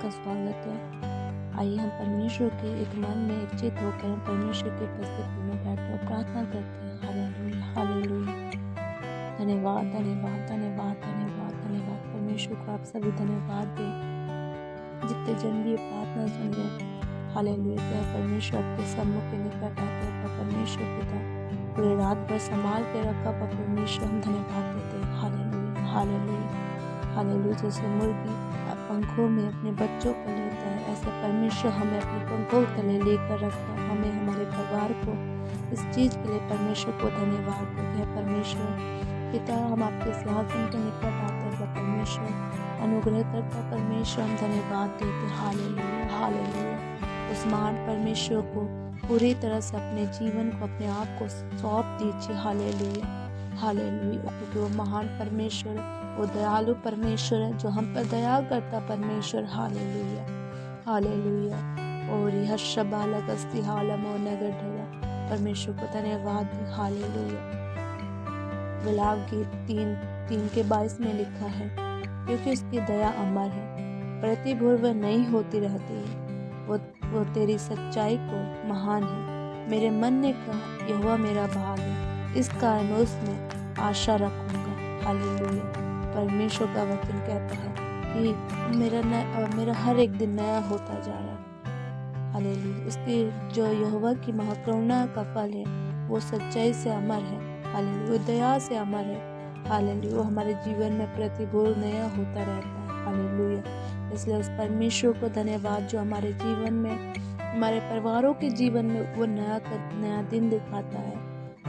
आपका स्वागत है। आइए हम परमेश्वर के एक मन में एकचित होकर हम परमेश्वर की उपस्थिति में बैठे और प्रार्थना करते हैं। Hallelujah, hallelujah. धन्यवाद, धन्यवाद, धन्यवाद, धन्यवाद, धन्यवाद। परमेश्वर को आप सभी धन्यवाद दें जितने जन भी ये प्रार्थना सुन रहे। हालेलुया। जय परमेश्वर आपके सम्मुख के निकट आते हैं। परमेश्वर पिता पूरे रात भर संभाल के रखा। परमेश्वर हम धन्यवाद देते हैं। Hallelujah, hallelujah, hallelujah. जैसे मुर्गी पंखों में अपने बच्चों को लेता है, ऐसे परमेश्वर हमें अपने पंखों के लिए लेकर रखता है। हमें हमारे परिवार को इस चीज़ के लिए परमेश्वर को धन्यवाद देते हैं। परमेश्वर पिता हम आपके सिंहासन के निकट आते हैं। परमेश्वर अनुग्रह करता परमेश्वर हम धन्यवाद देते हैं। Hallelujah, hallelujah. उस महान परमेश्वर को पूरी तरह से अपने जीवन को अपने आप को सौंप दीजिए। Hallelujah, hallelujah. क्योंकि वो महान परमेश्वर, वो दयालु परमेश्वर है जो हम पर दया करता परमेश्वर। Hallelujah, hallelujah. और यह शबालगस्ती हालम और नगर ढला। परमेश्वर को धन्यवाद दे। हालेलुया। विलाप गीत 3:22 में लिखा है, क्योंकि उसकी दया अमर है, प्रतिभूर वह नहीं होती रहती है, वो तेरी सच्चाई को महान है। मेरे मन ने कहा यहोवा मेरा भाग है, इस कारण उसमें आशा रखूंगा। हालेलुया। परमेश्वर का वचन कहता है कि मेरा हर एक दिन नया होता जा रहा है। हालेलुया। उसकी जो यहोवा की महाकरुणा का फल है वो सच्चाई से अमर है। हालेलुया। दया से अमर है। हालेलुया। वो हमारे जीवन में प्रतिभूर नया होता रहता है। हालेलुया। इसलिए उस परमेश्वर को धन्यवाद जो हमारे जीवन में, हमारे परिवारों के जीवन में वो नया दिन दिखाता है।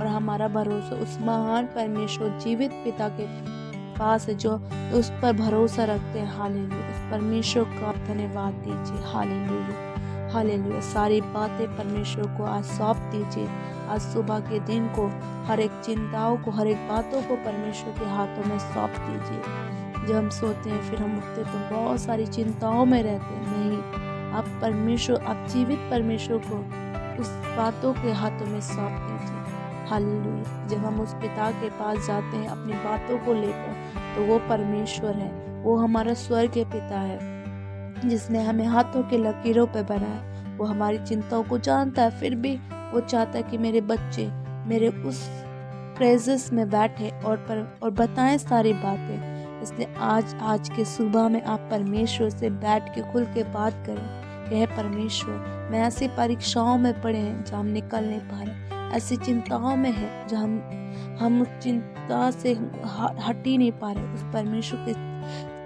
और हमारा भरोसा उस महान परमेश्वर जीवित पिता के पास है जो उस पर भरोसा रखते हैं। हालेलुया। उस परमेश्वर को आप धन्यवाद दीजिए। Hallelujah, hallelujah. सारी बातें परमेश्वर को आज सौंप दीजिए। आज सुबह के दिन को, हर एक चिंताओं को, हर एक बातों को परमेश्वर के हाथों में सौंप दीजिए। जब हम सोते हैं फिर हम उठते तो बहुत सारी चिंताओं में रहते हैं। नहीं, आप परमेश्वर, आप जीवित परमेश्वर को उस बातों के हाथों में सौंप दीजिए। हालेलुया। जब हम उस पिता के पास जाते हैं अपनी बातों को लेकर, तो वो परमेश्वर है, वो हमारा स्वर्गीय पिता है जिसने हमें हाथों के लकीरों पे बनाया। वो हमारी चिंताओं को जानता है, फिर भी वो चाहता है कि मेरे बच्चे मेरे उस प्रेजेंस में बैठे और बताएं सारी बातें। इसलिए आज के सुबह में आप परमेश्वर से बैठ के खुल के बात करें कि हे परमेश्वर, मैं ऐसी परीक्षाओं में पड़े हैं जहाँ हम निकल नहीं पा रहे, ऐसी चिंताओं में है जो हम उस चिंता से हट ही नहीं पा रहे। उस परमेश्वर के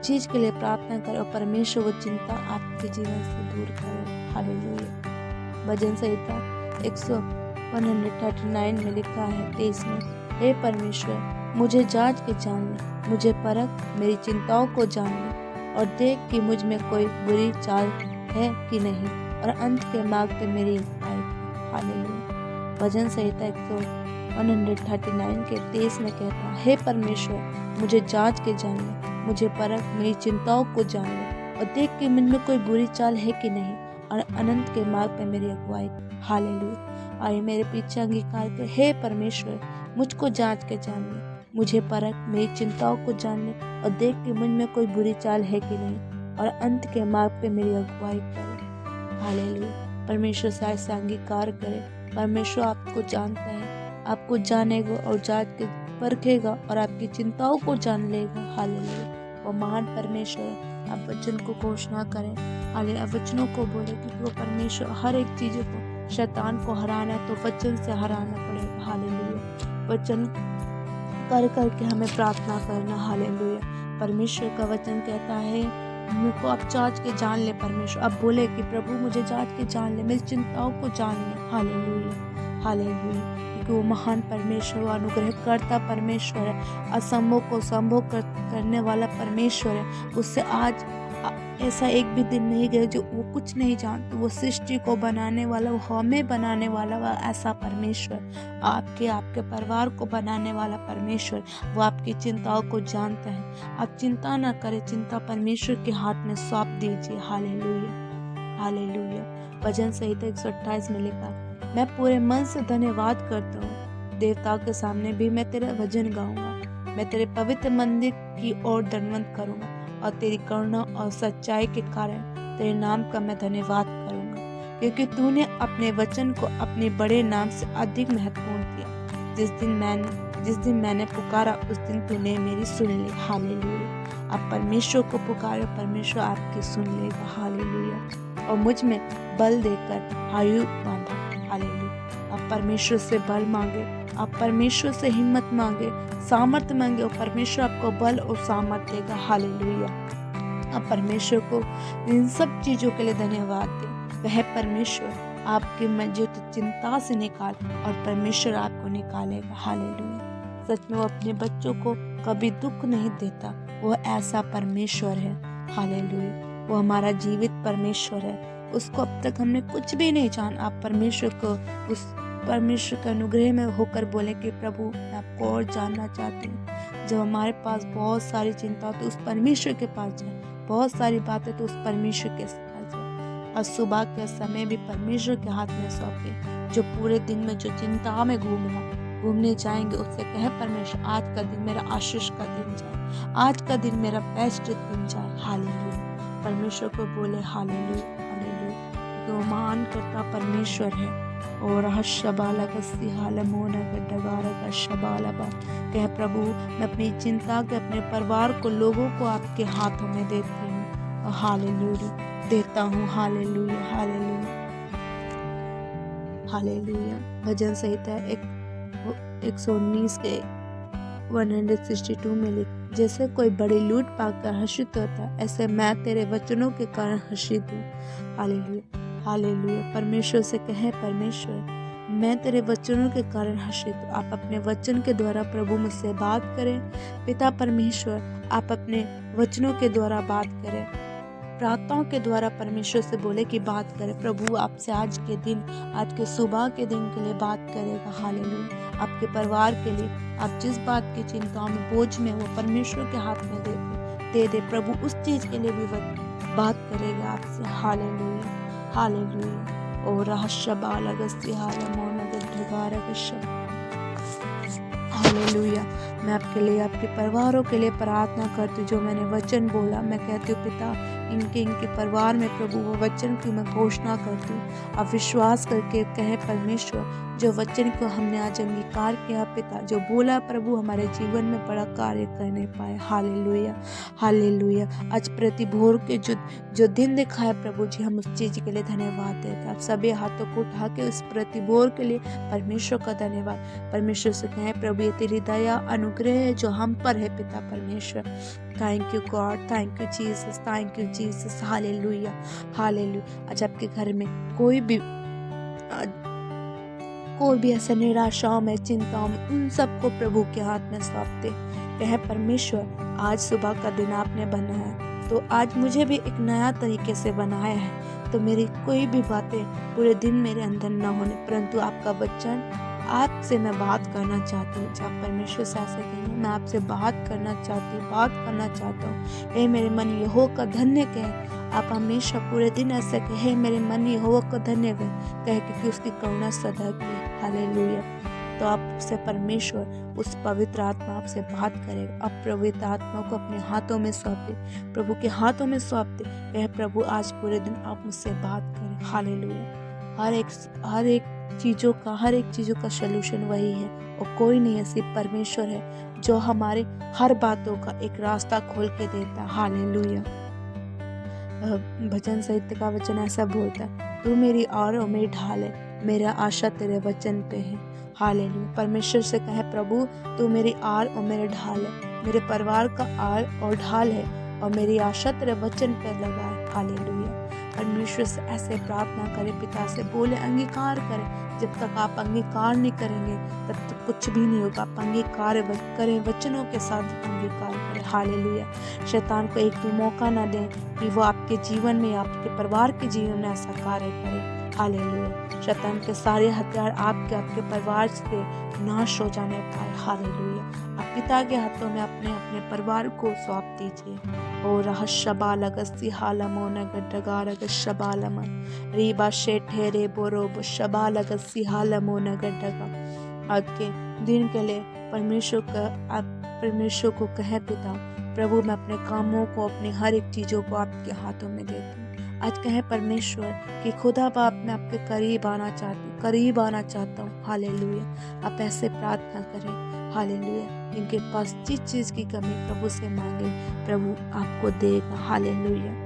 चीज के लिए प्रार्थना करें और परमेश्वर वो चिंता आपके जीवन से दूर करे। हालेलुया। भजन संहिता 139 में लिखा है 23 में, हे परमेश्वर, मुझे जांच के जान ले, मुझे परख, मेरी चिंताओं को जान ले और देख कि मुझ में कोई बुरी चाल है कि नहीं, और अंत के मार्ग पे मेरी आएगी। हालेलुया। भजन संहिता 139 के 23 में कहता है, हे परमेश्वर, मुझे जांच के जान ले, मुझे परख, मेरी चिंताओं को जान ले और देख कि मुझ में कोई बुरी चाल है कि नहीं, और अनंत के मार्ग पे मेरी अगुवाई। हालेलुया। आइए मेरे पीछे अंगीकार कर, हे परमेश्वर, मुझको जांच के जान ले, मुझे परख, मेरी चिंताओं को जान ले और देख कि मुझ में कोई बुरी चाल है कि नहीं, और अंत के मार्ग पे मेरी अगुवाई करे। हालेलुया। परमेश्वर से ऐसा अंगीकार करे। परमेश्वर आपको जानता है, आपको जानेगा और जांच के परखेगा और आपकी चिंताओं को जान लेगा। हालेलुया। वो महान परमेश्वर है। आप वचन को घोषणा करें। हालेलुया। वचनों को बोले, क्योंकि वो परमेश्वर हर एक चीज़ को, शैतान को हराना है तो वचन से हराना पड़ेगा। हालेलुया। वचन कर करके हमें प्रार्थना करना। हालेलुया। परमेश्वर का वचन कहता है, मुझको आप जांच के जान ले। परमेश्वर अब बोले कि प्रभु मुझे जांच के जान ले, मेरी चिंताओं को जान ले। Hallelujah, hallelujah. क्योंकि वो महान परमेश्वर, वो अनुग्रह करता परमेश्वर है, असंभव को संभव करने वाला परमेश्वर है। उससे आज ऐसा एक भी दिन नहीं गया जो वो कुछ नहीं जानता। वो सृष्टि को बनाने वाला, वो हमें बनाने वाला, वो ऐसा परमेश्वर, आपके परिवार को बनाने वाला परमेश्वर, वो आपकी चिंताओं को जानता है। आप चिंता ना करें, चिंता परमेश्वर के हाथ में सौंप दीजिए। Hallelujah, hallelujah. भजन संहिता 128 में लिखा, मैं पूरे मन से धन्यवाद करता हूँ, देवताओं के सामने भी मैं तेरा भजन गाऊंगा। मैं तेरे पवित्र मंदिर की ओर दंडवत करूंगा और तेरी करुणा और सच्चाई के कारण तेरे नाम का मैं धन्यवाद करूँगा, क्योंकि तूने अपने वचन को अपने बड़े नाम से अधिक महत्वपूर्ण किया। जिस दिन मैंने पुकारा उस दिन तूने मेरी सुन ली। हालेलुया। आप परमेश्वर को पुकारो, परमेश्वर आपकी सुन लेगा। हालेलुया। और मुझ में बल देकर आयु बांधा। हालेलुया। आप परमेश्वर से बल मांगे, आप परमेश्वर से हिम्मत मांगे, सामर्थ मांगे और परमेश्वर आपको बल और सामर्थ देगा। हालेलुया। आप परमेश्वर को इन सब चीज़ों के लिए धन्यवाद दें। वह परमेश्वर आपके मौजूद चिंता से निकाल और परमेश्वर आपको निकालेगा। हालेलुया। सच में वो अपने बच्चों को कभी दुख नहीं देता। वो ऐसा परमेश्वर है। हालेलुया। वो हमारा जीवित परमेश्वर है। उसको अब तक हमने कुछ भी नहीं जाना। आप परमेश्वर को उस परमेश्वर के अनुग्रह में होकर बोले कि प्रभु मैं आपको और जानना चाहती हूँ। जब हमारे पास बहुत सारी चिंता हो तो उस परमेश्वर के पास जाए, बहुत सारी बातें तो उस परमेश्वर के पास जाए। और सुबह के समय भी परमेश्वर के हाथ में सौंपे। जो पूरे दिन में जो चिंता में घूमने जाएंगे उससे कहे परमेश्वर आज का दिन मेरा आशीष का दिन जाए, आज का दिन मेरा बेस्ट दिन जाए। हालेलुया। परमेश्वर को बोले हालेलुया, हालेलुया। तो मान करता परमेश्वर है। और कह प्रभु मैं अपनी चिंता के अपने परिवार को लोगों को आपके हाथों में देती हूँ और हालेलुया देता हूँ। Hallelujah, hallelujah, hallelujah. भजन संहिता 119 के 162 में लिख, जैसे कोई बड़ी लूट पाकर हर्षित होता ऐसे मैं तेरे वचनों के कारण हर्षित हूँ। Hallelujah, hallelujah. परमेश्वर से कहे परमेश्वर मैं तेरे वचनों के कारण हर्षित हूँ। आप अपने वचन के द्वारा प्रभु मुझसे बात करें। पिता परमेश्वर आप अपने वचनों के द्वारा बात करें, प्रार्थनाओं के द्वारा परमेश्वर से बोले कि बात करें। प्रभु आपसे आज के दिन, आज के सुबह के दिन के लिए बात करेगा। हालेलुया। आपके परिवार के लिए आप जिस बात की चिंताओं में बोझ में वो परमेश्वर के हाथ में दे दे। प्रभु उस चीज के लिए भी बात करेगा आपसे। Hallelujah, hallelujah. और हालेलुया। मैं आपके लिए, आपके परिवारों के लिए प्रार्थना करती हूँ। जो मैंने वचन बोला मैं कहती हूँ पिता इनके परिवार में प्रभु वो वचन की मैं घोषणा करती हूँ। आप विश्वास करके कहे परमेश्वर जो वचन को हमने आज अंगीकार किया पिता, जो बोला प्रभु हमारे जीवन में बड़ा कार्य करने पाए। Hallelujah, hallelujah. आज प्रतिभोर के जो दिन दिखाए प्रभु जी हम उस चीज के लिए धन्यवाद देते हैं। आप सभी हाथों को उठा के उस प्रतिभोर के लिए परमेश्वर का धन्यवाद। परमेश्वर से कहें प्रभु ये तेरी दया अनुग्रह है जो हम पर है पिता परमेश्वर। Thank you God, thank you Jesus, thank you Jesus. Hallelujah, hallelujah. आज आपके घर में कोई भी ऐसा निराशाओं में, चिंताओं में, उन सबको प्रभु के हाथ में सौंपते कहे परमेश्वर आज सुबह का दिन आपने बनाया तो आज मुझे भी एक नया तरीके से बनाया है। तो मेरी कोई भी बातें पूरे दिन मेरे अंदर न होने, परंतु आपका वचन आपसे मैं बात करना चाहती हूँ। जब परमेश्वर से ऐसे कहेंगे मैं आपसे बात करना चाहता हूँ। हे मेरे मन यहोवा का धन्य कहे। आप हमेशा पूरे दिन ऐसे कहे मेरे मन यहोवा का धन्य कहे क्योंकि उसकी करुणा सदा की। हालेलुया। तो आपसे परमेश्वर उस पवित्र आत्मा आपसे बात करेगा। आप पवित्र आत्मा को अपने हाथों में सौंपे, प्रभु के हाथों में सौंप दे। कहे प्रभु आज पूरे दिन आप मुझसे बात करें। हालेलुया। हर एक चीज़ों का सलूशन वही है और कोई नहीं है, सिर्फ परमेश्वर है जो हमारे हर बातों का एक रास्ता खोल के देता है। हालेलुया। भजन साहित्य का वचन ऐसा बोलता है, तू मेरी आड़ और मेरी ढाल है, मेरा आशा तेरे वचन पे है। हालेलुया। परमेश्वर से कहे प्रभु तू मेरी आड़ और मेरे ढाल है, मेरे परिवार का आड़ और ढाल है और मेरी आशा तेरे वचन पे लगा है। हालेलुया। परमेश्वर से ऐसे प्रार्थना करें, पिता से बोले अंगीकार करें। जब तक आप अंगीकार नहीं करेंगे तब तक कुछ भी नहीं होगा। आप अंगीकार करें, वचनों के साथ अंगीकार करें। हालेलुया। शैतान को एक भी मौका ना दें कि वो आपके जीवन में, आपके परिवार के जीवन में ऐसा कार्य करे। हालेलुया। शैतान के सारे हथियार आपके परिवार से नाश हो जाने पाए। हालेलुया। आप पिता के हाथों में अपने परिवार को सौंप दीजिए। और हशबा लगसी हालमो नगडगारग शबालम रीबा शेठे रे बोरो शबा लगसी हालमो नगडगा। आज के दिन के लिए परमेश्वर को कहे पिता प्रभु मैं अपने कामों को, अपनी हर एक चीज़ों को आपके हाथों में देती हूँ। आज कहें परमेश्वर कि खुदा बाप मैं आपके करीब आना चाहता हूँ। हालेलुया। आप ऐसे प्रार्थना करें। हालेलुया। इनके पास जिस चीज़ की कमी प्रभु से मांगे, प्रभु आपको देगा। हालेलुया।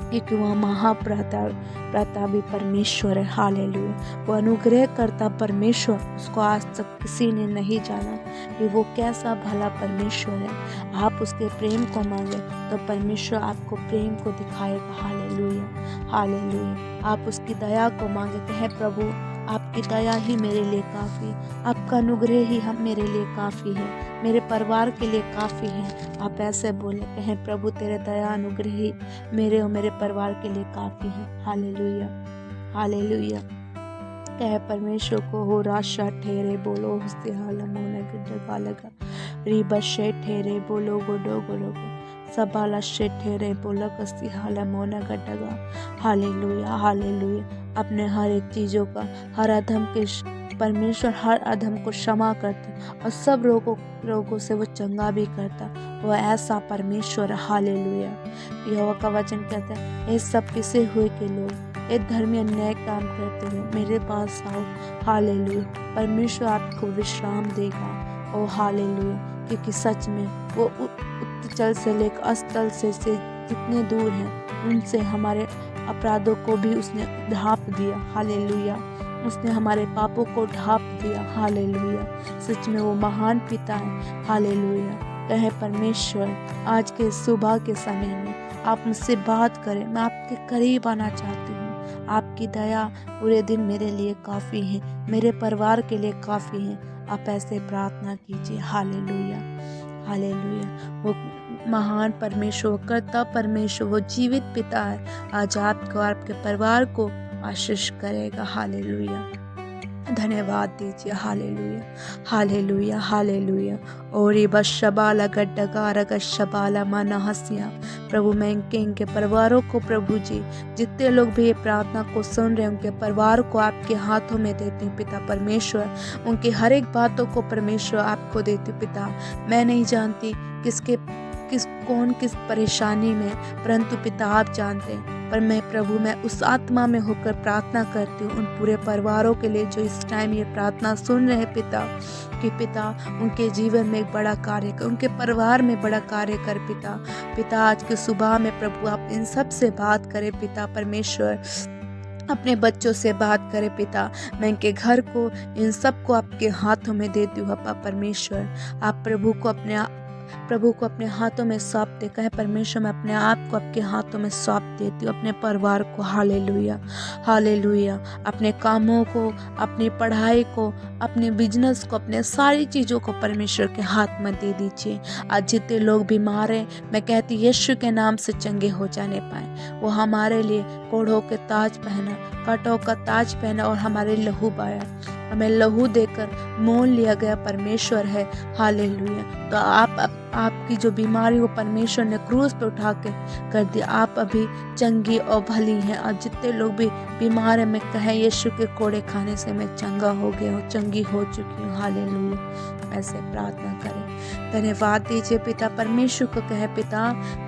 एक वह महाप्रतापी परमेश्वर है। हालेलुया। वो अनुग्रह करता परमेश्वर, उसको आज तक किसी ने नहीं जाना कि वो कैसा भला परमेश्वर है। आप उसके प्रेम को मांगे तो परमेश्वर आपको प्रेम को दिखाएगा। हालेलुया। हालेलुया। आप उसकी दया को मांगे, कहे प्रभु आपकी दया ही मेरे लिए काफ़ी, आपका अनुग्रह ही हम मेरे लिए काफ़ी है, मेरे परिवार के लिए काफ़ी है। आप ऐसे बोले, कहें प्रभु तेरे दया अनुग्रह ही मेरे और मेरे परिवार के लिए काफ़ी है। हालेलुया। हालेलुया। कह परमेश्वर को हो राशा ठेरे बोलो हुस्ते हालमोने गड्ढा लगा री बशे ठेरे बोलो गोडो गोडो सबाला शे ठेरे बोलो कस्ती हालमोने गड्ढा। हालेलुया। हालेलुया। अपने हर एक चीज़ों का, हर अधम के परमेश्वर हर अधम को क्षमा करता और सब रोगों से वो चंगा भी करता। वो ऐसा परमेश्वर। हालेलुया। यहोवा का वचन कहता है, ये सब पिसे हुए के लोग, ये धर्मी अन्याय काम करते हुए मेरे पास आओ। हालेलुया। परमेश्वर आपको विश्राम देगा। ओ हालेलुया। क्योंकि सच में वो उत्तल से लेकर अस्तल से जितने दूर हैं उनसे हमारे अपराधों को भी उसने ढाँप दिया। हालेलुया। उसने हमारे पापों को ढाँप दिया। हालेलुया। सच में वो महान पिता है। हालेलुया। कहे परमेश्वर आज के सुबह के समय में आप मुझसे बात करें, मैं आपके करीब आना चाहती हूँ। आपकी दया पूरे दिन मेरे लिए काफ़ी है, मेरे परिवार के लिए काफ़ी है। आप ऐसे प्रार्थना कीजिए। हालेलुया। हालेलुया। वो महान परमेश्वर, कर्ता परमेश्वर, वो जीवित पिता है। आज आपको, आपके परिवार को आशीष करेगा। हालेलुया। धन्यवाद दीजिए। हालेलुया। हालेलुया। हालेलुया। और ये बस शबाला गड्ढगा रग शबाला माना हंसिया। प्रभु मैं इनके परिवारों को, प्रभु जी जितने लोग भी ये प्रार्थना को सुन रहे हैं उनके परिवार को आपके हाथों में देती हूँ पिता परमेश्वर। उनकी हर एक बातों को परमेश्वर आपको देती हूँ पिता। मैं नहीं जानती कौन किस परेशानी में, परंतु पिता आप जानते हैं। पर मैं प्रभु मैं उस आत्मा में होकर प्रार्थना करती हूँ उन पूरे परिवारों के लिए जो इस टाइम ये प्रार्थना सुन रहे हैं पिता, कि पिता उनके जीवन में एक बड़ा कार्य कर, उनके परिवार में बड़ा कार्य कर पिता आज के सुबह में प्रभु आप इन सब से बात करें पिता परमेश्वर, अपने बच्चों से बात करें पिता। मैं इनके घर को, इन सब को आपके हाथों में देती हूँ पापा परमेश्वर। आप प्रभु को अपने हाथों में सौंप दे। कहे परमेश्वर मैं अपने आप को आपके हाथों में सौंप देती हूँ, अपने परिवार को। हालेलुया। हालेलुया। अपने कामों को, अपनी पढ़ाई को, अपने बिजनेस को, अपने सारी चीज़ों को परमेश्वर के हाथ में दे दीजिए। आज जितने लोग बीमार हैं मैं कहती यीशु के नाम से चंगे हो जाने पाए। वो हमारे लिए कोढ़ों के ताज पहना, कांटों का ताज पहना और हमारे लहू बहाया, हमें लहू देकर मोल लिया गया परमेश्वर है। हालेलुया। तो आपकी जो बीमारी वो परमेश्वर ने क्रूस पे उठा के कर दिया। आप अभी चंगी और भली हैं। और जितने लोग भी बीमार हैं मैं कहे यीशु के कोड़े खाने से मैं चंगा हो गया हूँ, चंगी हो चुकी हूँ। हालेलुया। ऐसे प्रार्थना करें। धन्यवाद दीजिए पिता परमेश्वर को। कहे पिता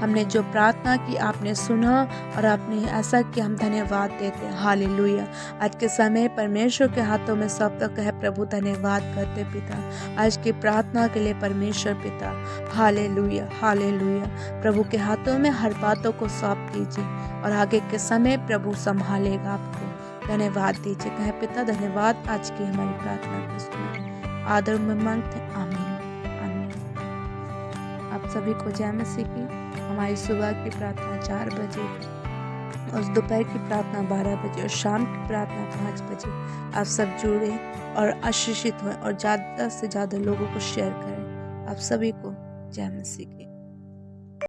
हमने जो प्रार्थना की आपने सुना और आपने ऐसा किया, हम धन्यवाद देते हैं। हालेलुया। आज के समय परमेश्वर के हाथों में सब तक कहे प्रभु धन्यवाद करते पिता आज की प्रार्थना के लिए परमेश्वर पिता। हालेलुया। हालेलुया। प्रभु के हाथों में हर बातों को सौंप दीजिए और आगे के समय प्रभु संभालेगा आपको। धन्यवाद दीजिए। कहे पिता धन्यवाद आज की हमारी प्रार्थना को सुना, आदर में मांगते। आमीन। आमीन। आप सभी को जय मसीह की। हमारी सुबह की प्रार्थना 4 बजे और दोपहर की प्रार्थना 12 बजे और शाम की प्रार्थना 5 बजे। आप सब जुड़े और आशीषित हुए और ज़्यादा से ज़्यादा लोगों को शेयर करें। आप सभी को जय मसीह की।